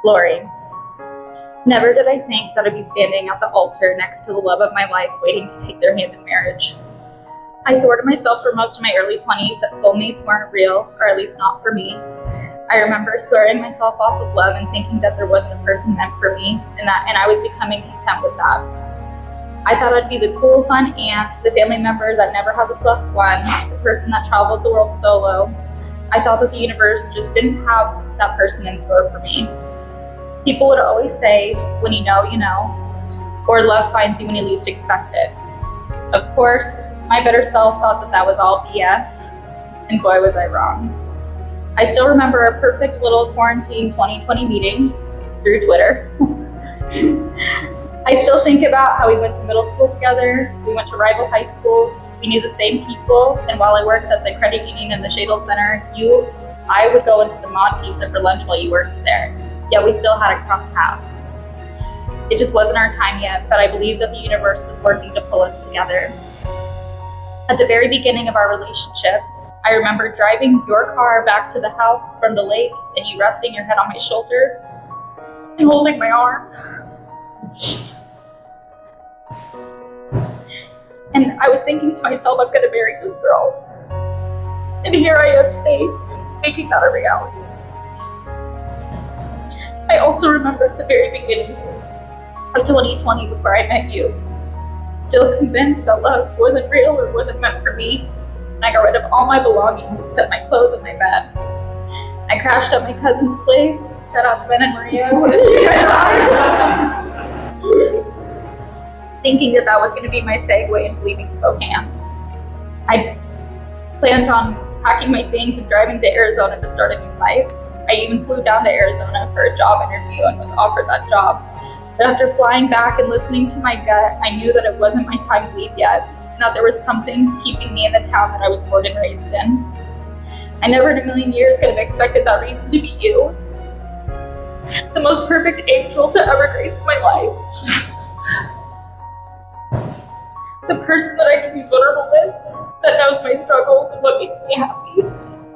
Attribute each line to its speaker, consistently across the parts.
Speaker 1: Laurie. Never did I think that I'd be standing at the altar next to the love of my life, waiting to take their hand in marriage. I swore to myself for most of my early 20s that soulmates weren't real, or at least not for me. I remember swearing myself off of love and thinking that there wasn't a person meant for me, and I was becoming content with that. I thought I'd be the cool, fun aunt, the family member that never has a +1, the person that travels the world solo. I thought that the universe just didn't have that person in store for me. People would always say, when you know, or love finds you when you least expect it. Of course, my better self thought that was all BS, and boy was I wrong. I still remember a perfect little quarantine 2020 meeting through Twitter. I still think about how we went to middle school together, we went to rival high schools, we knew the same people, and while I worked at the credit union in the Chateau Center, I would go into the Mod Pizza for lunch while you worked there, yet we still had to cross paths. It just wasn't our time yet, but I believed that the universe was working to pull us together. At the very beginning of our relationship, I remember driving your car back to the house from the lake and you resting your head on my shoulder and holding my arm. And I was thinking to myself, I'm gonna marry this girl. And here I am today, making that a reality. I also remember at the very beginning of 2020 before I met you, still convinced that love wasn't real or wasn't meant for me. And I got rid of all my belongings except my clothes and my bed. I crashed at my cousin's place. Shout out to Ben and Maria. Thinking that was going to be my segue into leaving Spokane. I planned on packing my things and driving to Arizona to start a new life. I even flew down to Arizona for a job interview and was offered that job. But after flying back and listening to my gut, I knew that it wasn't my time to leave yet, and that there was something keeping me in the town that I was born and raised in. I never in a million years could have expected that reason to be you. The most perfect angel to ever grace my life. The person that I can be vulnerable with, that knows my struggles and what makes me happy.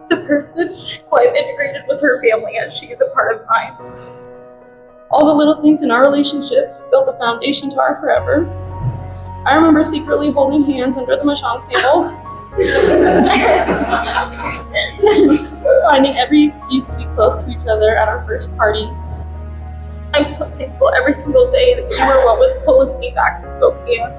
Speaker 1: The person who I've integrated with her family as she is a part of mine. All the little things in our relationship built the foundation to our forever. I remember secretly holding hands under the mahjong table, finding every excuse to be close to each other at our first party. I'm so thankful every single day that you were what was pulling me back to Spokane.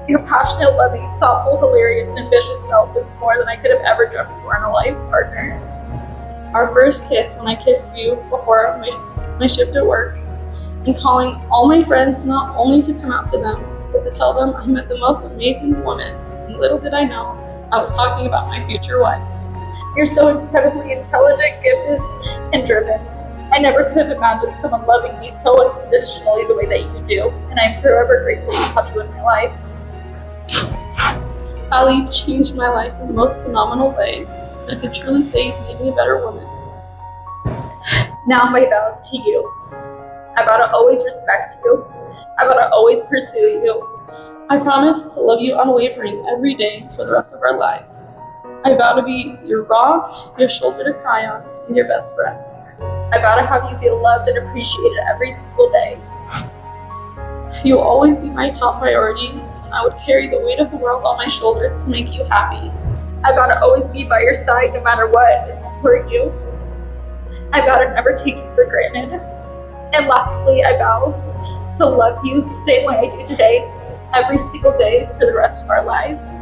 Speaker 1: Your passionate, loving, thoughtful, hilarious, and ambitious self is more than I could have ever dreamt for in a life partner. Our first kiss when I kissed you before my shift at work, and calling all my friends not only to come out to them, but to tell them I met the most amazing woman, and little did I know, I was talking about my future wife. You're so incredibly intelligent, gifted, and driven. I never could have imagined someone loving me so unconditionally the way that you do, and I'm forever grateful to have you in my life. Ali changed my life in the most phenomenal way. I could truly say you made me a better woman. Now my vows to you. I vow to always respect you. I vow to always pursue you. I promise to love you unwavering every day for the rest of our lives. I vow to be your rock, your shoulder to cry on, and your best friend. I vow to have you feel loved and appreciated every single day. You will always be my top priority. I would carry the weight of the world on my shoulders to make you happy. I vow to always be by your side no matter what and support you. I vow to never take you for granted. And lastly, I vow to love you the same way I do today, every single day for the rest of our lives.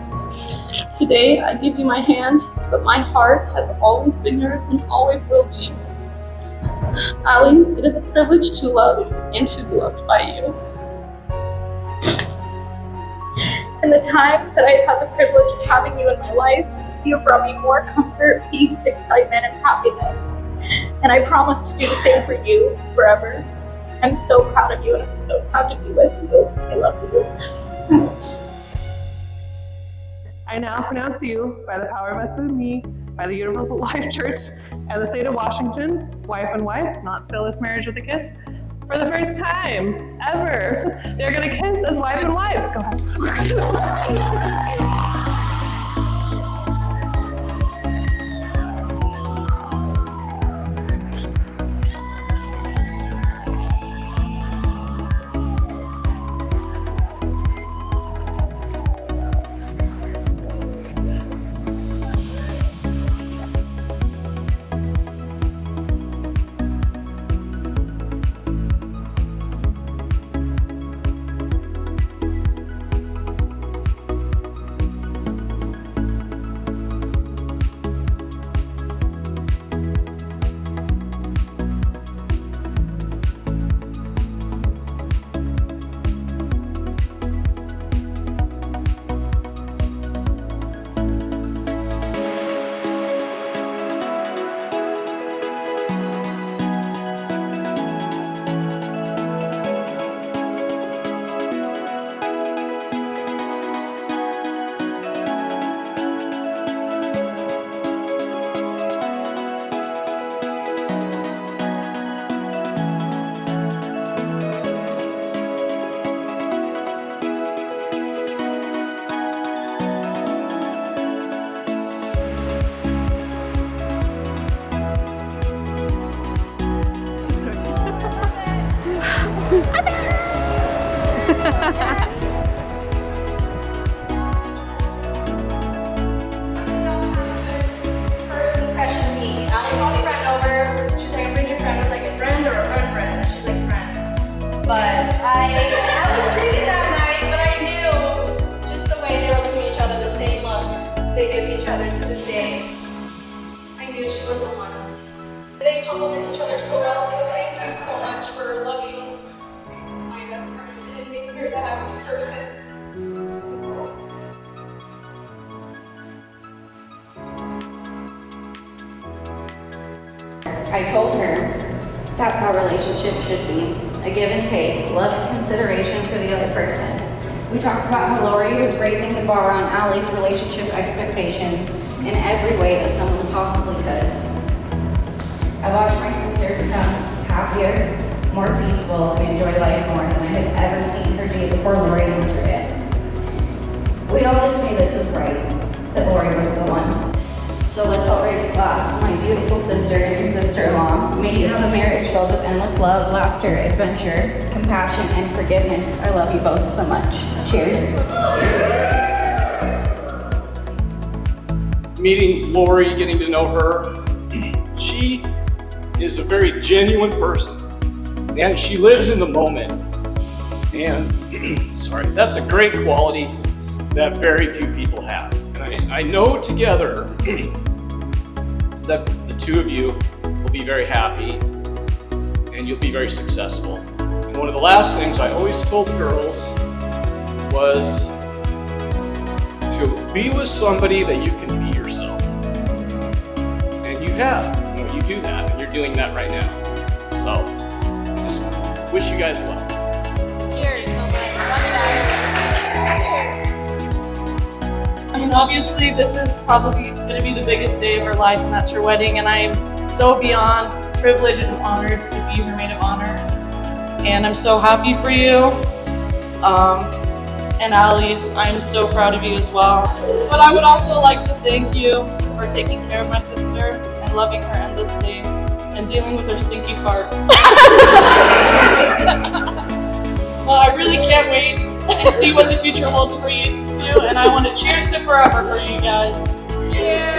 Speaker 1: Today, I give you my hand, but my heart has always been yours and always will be. Ali, it is a privilege to love and to be loved by you. In the time that I've had the privilege of having you in my life, you have brought me more comfort, peace, excitement, and happiness. And I promise to do the same for you forever. I'm so proud of you, and I'm so proud to be with you. I love you.
Speaker 2: I now pronounce you, by the power vested in me, by the Universal Life Church and the state of Washington, wife and wife, not still this marriage with a kiss, for the first time ever. They're gonna kiss as wife and wife. Go ahead.
Speaker 3: First impression of me. Allie brought my friend over. She's like, bring your friend. I was like, a friend or a friend? And she's like, friend. But I was drinking that night, but I knew just the way they were looking at each other, the same look they give each other to this day. I knew she was the one. They compliment each other so well, so thank you so much for loving my best friend and making her the happiest person in the world.
Speaker 4: I told her that's how relationships should be. A give and take, love and consideration for the other person. We talked about how Laurie was raising the bar on Allie's relationship expectations in every way that someone possibly could. I watched my sister become happier, more peaceful, and enjoy life more than I had ever seen her do before Laurie entered it. We all just knew this was right, that Laurie was the one. So let's all raise a glass to my beautiful sister and sister-in-law. May you have a marriage filled with endless love, laughter, adventure, compassion, and forgiveness. I love you both so much. Cheers.
Speaker 5: Meeting Laurie, getting to know her, she is a very genuine person, and she lives in the moment. And sorry, that's a great quality that very few people have. And I know together that the two of you will be very happy and you'll be very successful. And one of the last things I always told girls was to be with somebody that you can be yourself. And you have, you do that, and you're doing that right now. So, I just wish you guys well.
Speaker 1: Cheers so much. I mean, obviously, this is probably going to be the biggest day of her life, and that's her wedding. And I am so beyond privileged and honored to be her maid of honor. And I'm so happy for you. And Allie, I'm so proud of you as well. But I would also like to thank you for taking care of my sister and loving her endlessly and dealing with her stinky farts. Well, I really can't wait and see what the future holds for you too, and I want to cheers to forever for you guys. Cheers!